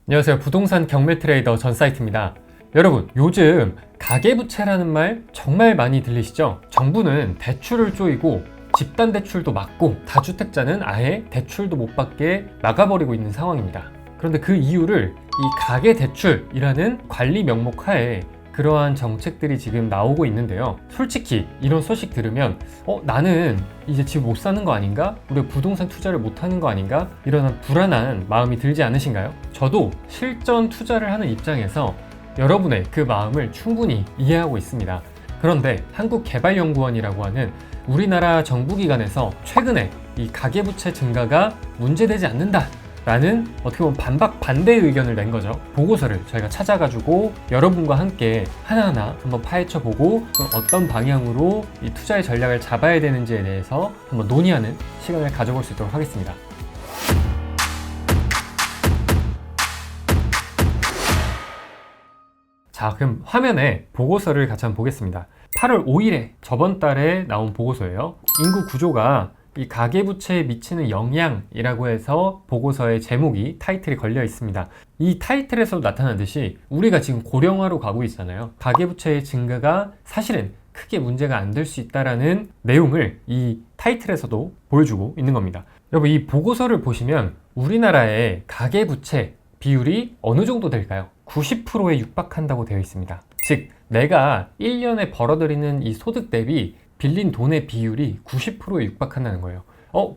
안녕하세요. 부동산 경매 트레이더 전사이트입니다. 여러분, 요즘 가계부채라는 말 정말 많이 들리시죠? 정부는 대출을 쪼이고 집단 대출도 막고 다주택자는 아예 대출도 못 받게 막아버리고 있는 상황입니다. 그런데 그 이유를 이 가계대출이라는 관리 명목 하에 그러한 정책들이 지금 나오고 있는데요. 솔직히 이런 소식 들으면 나는 이제 집 못 사는 거 아닌가? 우리가 부동산 투자를 못 하는 거 아닌가? 이런 불안한 마음이 들지 않으신가요? 저도 실전 투자를 하는 입장에서 여러분의 그 마음을 충분히 이해하고 있습니다. 그런데 한국개발연구원이라고 하는 우리나라 정부기관에서 최근에 이 가계부채 증가가 문제되지 않는다 라는 어떻게 보면 반대 의견을 낸 거죠. 보고서를 저희가 찾아가지고 여러분과 함께 하나하나 한번 파헤쳐보고 어떤 방향으로 이 투자의 전략을 잡아야 되는지에 대해서 한번 논의하는 시간을 가져볼 수 있도록 하겠습니다. 자, 그럼 화면에 보고서를 같이 한번 보겠습니다. 8월 5일에 저번 달에 나온 보고서예요. 인구 구조가 이 가계부채에 미치는 영향이라고 해서 보고서의 제목이 타이틀이 걸려 있습니다. 이 타이틀에서 나타나듯이 우리가 지금 고령화로 가고 있잖아요. 가계부채의 증가가 사실은 크게 문제가 안 될 수 있다라는 내용을 이 타이틀에서도 보여주고 있는 겁니다. 여러분, 이 보고서를 보시면 우리나라의 가계부채 비율이 어느 정도 될까요? 90%에 육박한다고 되어 있습니다. 즉, 내가 1년에 벌어들이는 이 소득 대비 빌린 돈의 비율이 90%에 육박한다는 거예요.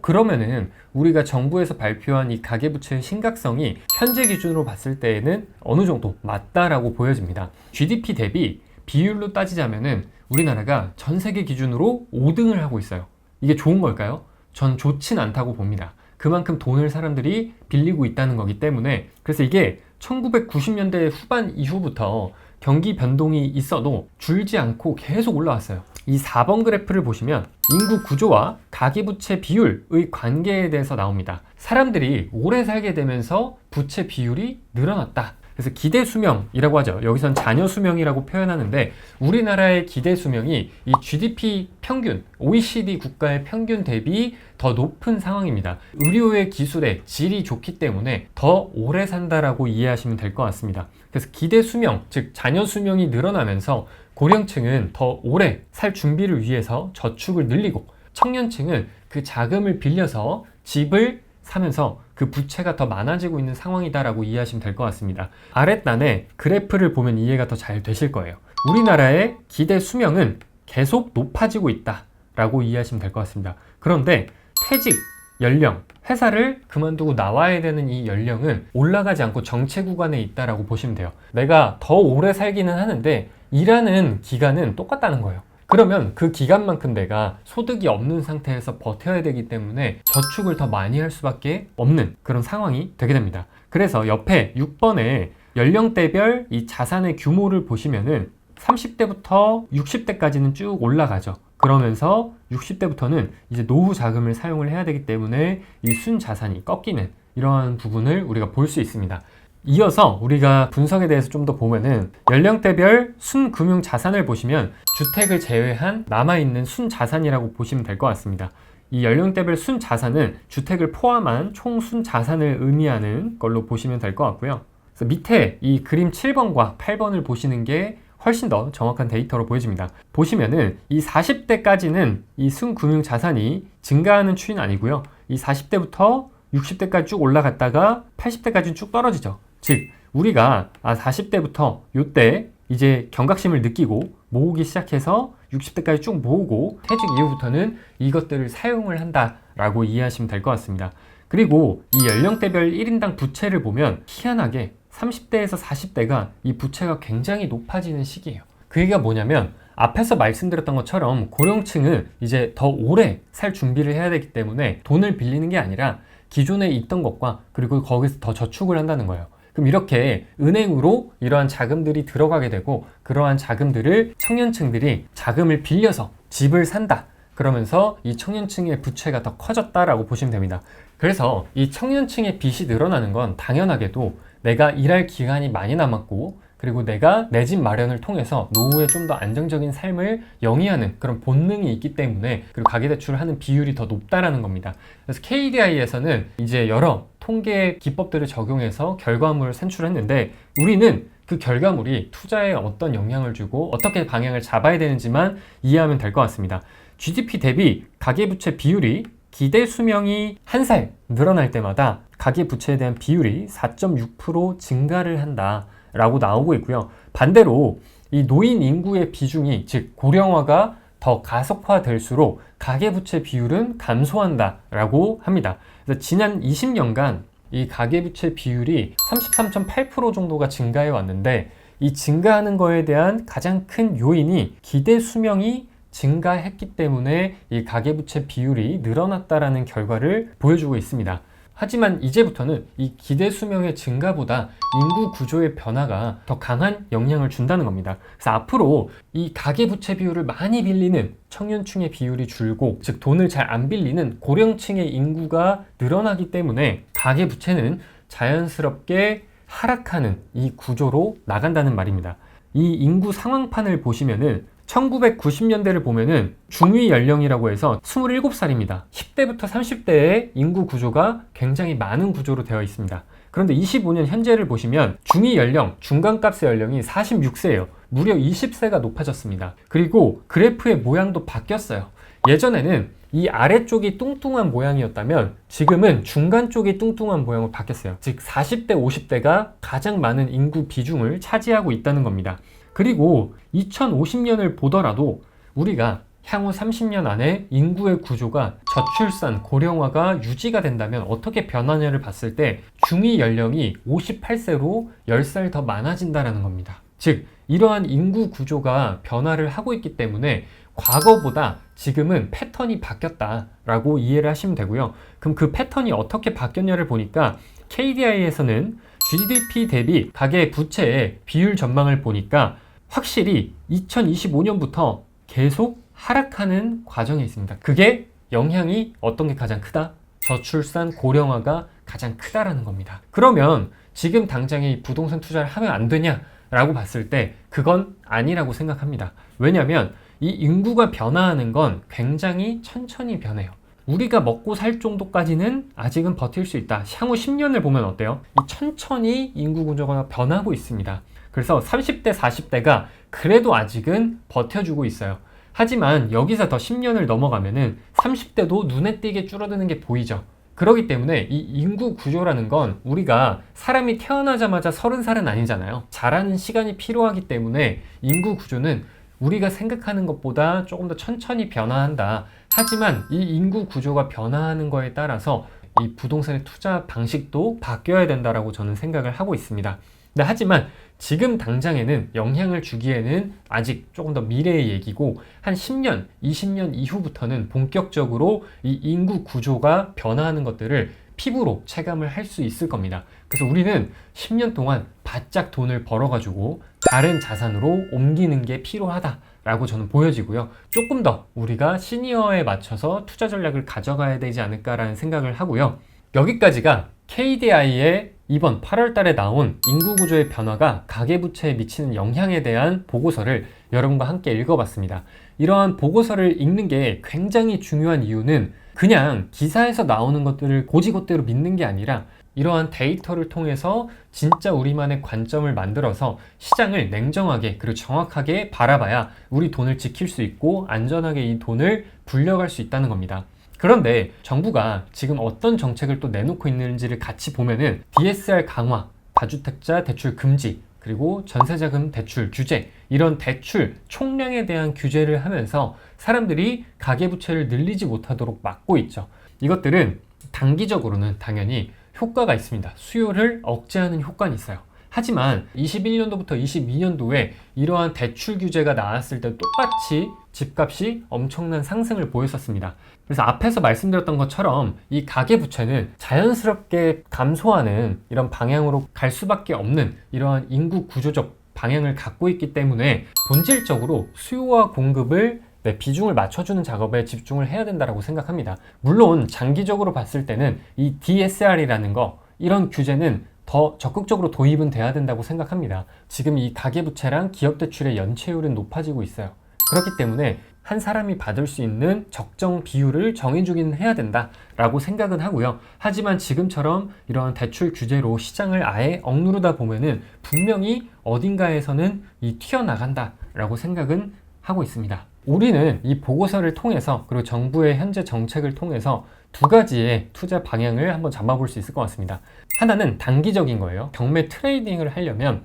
그러면은 우리가 정부에서 발표한 이 가계부채의 심각성이 현재 기준으로 봤을 때에는 어느 정도 맞다라고 보여집니다. GDP 대비 비율로 따지자면은 우리나라가 전 세계 기준으로 5등을 하고 있어요. 이게 좋은 걸까요? 전 좋진 않다고 봅니다. 그만큼 돈을 사람들이 빌리고 있다는 거기 때문에, 그래서 이게 1990년대 후반 이후부터 경기 변동이 있어도 줄지 않고 계속 올라왔어요. 이 4번 그래프를 보시면 인구 구조와 가계부채 비율의 관계에 대해서 나옵니다. 사람들이 오래 살게 되면서 부채 비율이 늘어났다. 그래서 기대 수명이라고 하죠. 여기선 자녀 수명이라고 표현하는데, 우리나라의 기대 수명이 이 GDP 평균, OECD 국가의 평균 대비 더 높은 상황입니다. 의료의 기술의 질이 좋기 때문에 더 오래 산다라고 이해하시면 될 것 같습니다. 그래서 기대 수명, 즉 자녀 수명이 늘어나면서 고령층은 더 오래 살 준비를 위해서 저축을 늘리고, 청년층은 그 자금을 빌려서 집을 사면서 그 부채가 더 많아지고 있는 상황이다라고 이해하시면 될 것 같습니다. 아랫단에 그래프를 보면 이해가 더 잘 되실 거예요. 우리나라의 기대 수명은 계속 높아지고 있다라고 이해하시면 될 것 같습니다. 그런데 퇴직 연령, 회사를 그만두고 나와야 되는 이 연령은 올라가지 않고 정체 구간에 있다라고 보시면 돼요. 내가 더 오래 살기는 하는데 일하는 기간은 똑같다는 거예요. 그러면 그 기간만큼 내가 소득이 없는 상태에서 버텨야 되기 때문에 저축을 더 많이 할 수밖에 없는 그런 상황이 되게 됩니다. 그래서 옆에 6번에 연령대별 이 자산의 규모를 보시면은 30대부터 60대까지는 쭉 올라가죠. 그러면서 60대부터는 이제 노후 자금을 사용을 해야 되기 때문에 이 순자산이 꺾이는 이러한 부분을 우리가 볼 수 있습니다. 이어서 우리가 분석에 대해서 좀 더 보면은 연령대별 순금융 자산을 보시면 주택을 제외한 남아있는 순자산이라고 보시면 될 것 같습니다. 이 연령대별 순자산은 주택을 포함한 총 순자산을 의미하는 걸로 보시면 될 것 같고요. 그래서 밑에 이 그림 7번과 8번을 보시는 게 훨씬 더 정확한 데이터로 보여집니다. 보시면은 이 40대까지는 이 순금융 자산이 증가하는 추이는 아니고요. 이 40대부터 60대까지 쭉 올라갔다가 80대까지 쭉 떨어지죠. 즉, 우리가 40대부터 요때 이제 경각심을 느끼고 모으기 시작해서 60대까지 쭉 모으고 퇴직 이후부터는 이것들을 사용을 한다라고 이해하시면 될 것 같습니다. 그리고 이 연령대별 1인당 부채를 보면 희한하게 30대에서 40대가 이 부채가 굉장히 높아지는 시기예요. 그 얘기가 뭐냐면, 앞에서 말씀드렸던 것처럼 고령층은 이제 더 오래 살 준비를 해야 되기 때문에 돈을 빌리는 게 아니라 기존에 있던 것과 그리고 거기서 더 저축을 한다는 거예요. 그럼 이렇게 은행으로 이러한 자금들이 들어가게 되고, 그러한 자금들을 청년층들이 자금을 빌려서 집을 산다. 그러면서 이 청년층의 부채가 더 커졌다라고 보시면 됩니다. 그래서 이 청년층의 빚이 늘어나는 건 당연하게도 내가 일할 기간이 많이 남았고, 그리고 내가 내 집 마련을 통해서 노후에 좀 더 안정적인 삶을 영위하는 그런 본능이 있기 때문에, 그리고 가계대출을 하는 비율이 더 높다라는 겁니다. 그래서 KDI에서는 이제 여러 통계 기법들을 적용해서 결과물을 산출했는데 우리는 그 결과물이 투자에 어떤 영향을 주고 어떻게 방향을 잡아야 되는지만 이해하면 될 것 같습니다. GDP 대비 가계부채 비율이 기대 수명이 한 살 늘어날 때마다 가계부채에 대한 비율이 4.6% 증가를 한다라고 나오고 있고요. 반대로 이 노인 인구의 비중이 즉 고령화가 더 가속화될수록 가계부채 비율은 감소한다라고 합니다. 그래서 지난 20년간 이 가계부채 비율이 33.8% 정도가 증가해 왔는데 이 증가하는 거에 대한 가장 큰 요인이 기대 수명이 증가했기 때문에 이 가계부채 비율이 늘어났다라는 결과를 보여주고 있습니다. 하지만 이제부터는 이 기대 수명의 증가보다 인구 구조의 변화가 더 강한 영향을 준다는 겁니다. 그래서 앞으로 이 가계부채 비율을 많이 빌리는 청년층의 비율이 줄고, 즉 돈을 잘 안 빌리는 고령층의 인구가 늘어나기 때문에 가계부채는 자연스럽게 하락하는 이 구조로 나간다는 말입니다. 이 인구 상황판을 보시면은 1990년대를 보면은 중위 연령이라고 해서 27살입니다. 10대부터 30대의 인구 구조가 굉장히 많은 구조로 되어 있습니다. 그런데 25년 현재를 보시면 중위 연령, 중간값의 연령이 46세예요. 무려 20세가 높아졌습니다. 그리고 그래프의 모양도 바뀌었어요. 예전에는 이 아래쪽이 뚱뚱한 모양이었다면 지금은 중간 쪽이 뚱뚱한 모양으로 바뀌었어요. 즉 40대, 50대가 가장 많은 인구 비중을 차지하고 있다는 겁니다. 그리고 2050년을 보더라도 우리가 향후 30년 안에 인구의 구조가 저출산, 고령화가 유지가 된다면 어떻게 변하냐를 봤을 때 중위 연령이 58세로 10살 더 많아진다는 겁니다. 즉 이러한 인구 구조가 변화를 하고 있기 때문에 과거보다 지금은 패턴이 바뀌었다라고 이해를 하시면 되고요. 그럼 그 패턴이 어떻게 바뀌었냐를 보니까 KDI에서는 GDP 대비 가계 부채의 비율 전망을 보니까 확실히 2025년부터 계속 하락하는 과정에 있습니다. 그게 영향이 어떤 게 가장 크다? 저출산, 고령화가 가장 크다라는 겁니다. 그러면 지금 당장에 이 부동산 투자를 하면 안 되냐라고 봤을 때 그건 아니라고 생각합니다. 왜냐하면 이 인구가 변화하는 건 굉장히 천천히 변해요. 우리가 먹고 살 정도까지는 아직은 버틸 수 있다. 향후 10년을 보면 어때요? 이 천천히 인구 구조가 변하고 있습니다. 그래서 30대, 40대가 그래도 아직은 버텨주고 있어요. 하지만 여기서 더 10년을 넘어가면은 30대도 눈에 띄게 줄어드는 게 보이죠. 그렇기 때문에 이 인구 구조라는 건 우리가 사람이 태어나자마자 30살은 아니잖아요. 자라는 시간이 필요하기 때문에 인구 구조는 우리가 생각하는 것보다 조금 더 천천히 변화한다. 하지만 이 인구 구조가 변화하는 거에 따라서 이 부동산의 투자 방식도 바뀌어야 된다라고 저는 생각을 하고 있습니다. 근데 하지만 지금 당장에는 영향을 주기에는 아직 조금 더 미래의 얘기고 한 10년, 20년 이후부터는 본격적으로 이 인구 구조가 변화하는 것들을 피부로 체감을 할 수 있을 겁니다. 그래서 우리는 10년 동안 바짝 돈을 벌어가지고 다른 자산으로 옮기는 게 필요하다라고 저는 보여지고요. 조금 더 우리가 시니어에 맞춰서 투자 전략을 가져가야 되지 않을까라는 생각을 하고요. 여기까지가 KDI의 이번 8월 달에 나온 인구 구조의 변화가 가계부채에 미치는 영향에 대한 보고서를 여러분과 함께 읽어봤습니다. 이러한 보고서를 읽는 게 굉장히 중요한 이유는 그냥 기사에서 나오는 것들을 곧이곧대로 믿는 게 아니라 이러한 데이터를 통해서 진짜 우리만의 관점을 만들어서 시장을 냉정하게 그리고 정확하게 바라봐야 우리 돈을 지킬 수 있고 안전하게 이 돈을 불려갈 수 있다는 겁니다. 그런데 정부가 지금 어떤 정책을 또 내놓고 있는지를 같이 보면은 DSR 강화, 다주택자 대출 금지, 그리고 전세자금 대출 규제, 이런 대출 총량에 대한 규제를 하면서 사람들이 가계부채를 늘리지 못하도록 막고 있죠. 이것들은 단기적으로는 당연히 효과가 있습니다. 수요를 억제하는 효과는 있어요. 하지만 21년도부터 22년도에 이러한 대출 규제가 나왔을 때 똑같이 집값이 엄청난 상승을 보였었습니다. 그래서 앞에서 말씀드렸던 것처럼 이 가계부채는 자연스럽게 감소하는 이런 방향으로 갈 수밖에 없는 이러한 인구 구조적 방향을 갖고 있기 때문에 본질적으로 수요와 공급을 비중을 맞춰주는 작업에 집중을 해야 된다고 생각합니다. 물론 장기적으로 봤을 때는 이 DSR이라는 거, 이런 규제는 더 적극적으로 도입은 돼야 된다고 생각합니다. 지금 이 가계부채랑 기업대출의 연체율은 높아지고 있어요. 그렇기 때문에 한 사람이 받을 수 있는 적정 비율을 정해주기는 해야 된다라고 생각은 하고요. 하지만 지금처럼 이런 대출 규제로 시장을 아예 억누르다 보면은 분명히 어딘가에서는 이 튀어나간다라고 생각은 하고 있습니다. 우리는 이 보고서를 통해서 그리고 정부의 현재 정책을 통해서 두 가지의 투자 방향을 한번 잡아볼 수 있을 것 같습니다. 하나는 단기적인 거예요. 경매 트레이딩을 하려면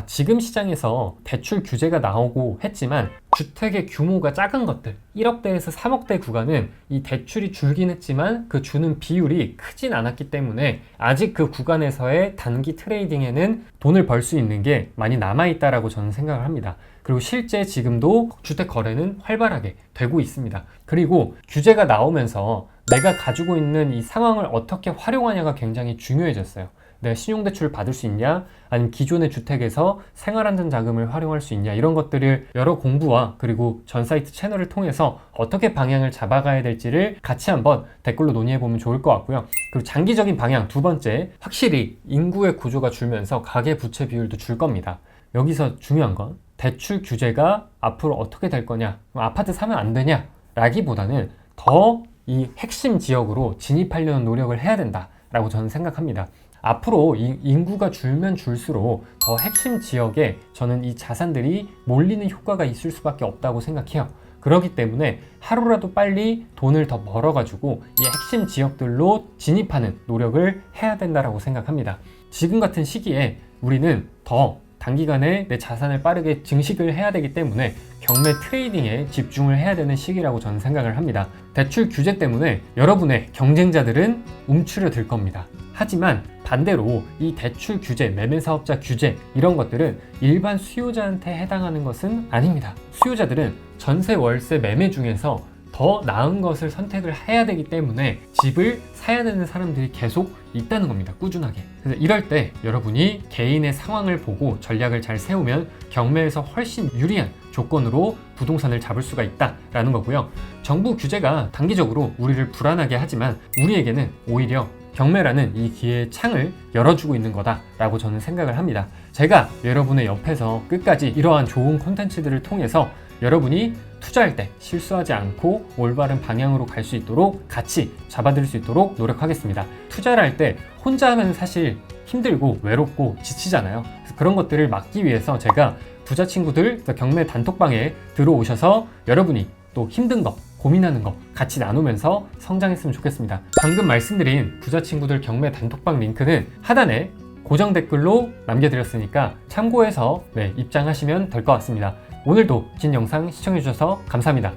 지금 시장에서 대출 규제가 나오고 했지만 주택의 규모가 작은 것들 1억대에서 3억대 구간은 이 대출이 줄긴 했지만 그 주는 비율이 크진 않았기 때문에 아직 그 구간에서의 단기 트레이딩에는 돈을 벌 수 있는 게 많이 남아있다라고 저는 생각을 합니다. 그리고 실제 지금도 주택 거래는 활발하게 되고 있습니다. 그리고 규제가 나오면서 내가 가지고 있는 이 상황을 어떻게 활용하냐가 굉장히 중요해졌어요. 내가 신용대출을 받을 수 있냐, 아니면 기존의 주택에서 생활안전자금을 활용할 수 있냐, 이런 것들을 여러 공부와 그리고 전 사이트 채널을 통해서 어떻게 방향을 잡아가야 될지를 같이 한번 댓글로 논의해보면 좋을 것 같고요. 그리고 장기적인 방향 두 번째, 확실히 인구의 구조가 줄면서 가계부채 비율도 줄 겁니다. 여기서 중요한 건 대출 규제가 앞으로 어떻게 될 거냐, 아파트 사면 안 되냐 라기보다는 더 이 핵심 지역으로 진입하려는 노력을 해야 된다라고 저는 생각합니다. 앞으로 이 인구가 줄면 줄수록 더 핵심 지역에 저는 이 자산들이 몰리는 효과가 있을 수밖에 없다고 생각해요. 그렇기 때문에 하루라도 빨리 돈을 더 벌어가지고 이 핵심 지역들로 진입하는 노력을 해야 된다고 생각합니다. 지금 같은 시기에 우리는 더 단기간에 내 자산을 빠르게 증식을 해야 되기 때문에 경매 트레이딩에 집중을 해야 되는 시기라고 저는 생각을 합니다. 대출 규제 때문에 여러분의 경쟁자들은 움츠려들 겁니다. 하지만 반대로 이 대출 규제, 매매사업자 규제 이런 것들은 일반 수요자한테 해당하는 것은 아닙니다. 수요자들은 전세, 월세, 매매 중에서 더 나은 것을 선택을 해야 되기 때문에 집을 사야 되는 사람들이 계속 있다는 겁니다. 꾸준하게. 그래서 이럴 때 여러분이 개인의 상황을 보고 전략을 잘 세우면 경매에서 훨씬 유리한 조건으로 부동산을 잡을 수가 있다라는 거고요. 정부 규제가 단기적으로 우리를 불안하게 하지만 우리에게는 오히려 경매라는 이 기회의 창을 열어주고 있는 거다라고 저는 생각을 합니다. 제가 여러분의 옆에서 끝까지 이러한 좋은 콘텐츠들을 통해서 여러분이 투자할 때 실수하지 않고 올바른 방향으로 갈 수 있도록 같이 잡아들 수 있도록 노력하겠습니다. 투자를 할 때 혼자 하면 사실 힘들고 외롭고 지치잖아요. 그래서 그런 것들을 막기 위해서 제가 부자 친구들 경매 단톡방에 들어오셔서 여러분이 또 힘든 거 고민하는 거 같이 나누면서 성장했으면 좋겠습니다. 방금 말씀드린 부자 친구들 경매 단톡방 링크는 하단에 고정 댓글로 남겨드렸으니까 참고해서 입장하시면 될 것 같습니다. 오늘도 긴 영상 시청해주셔서 감사합니다.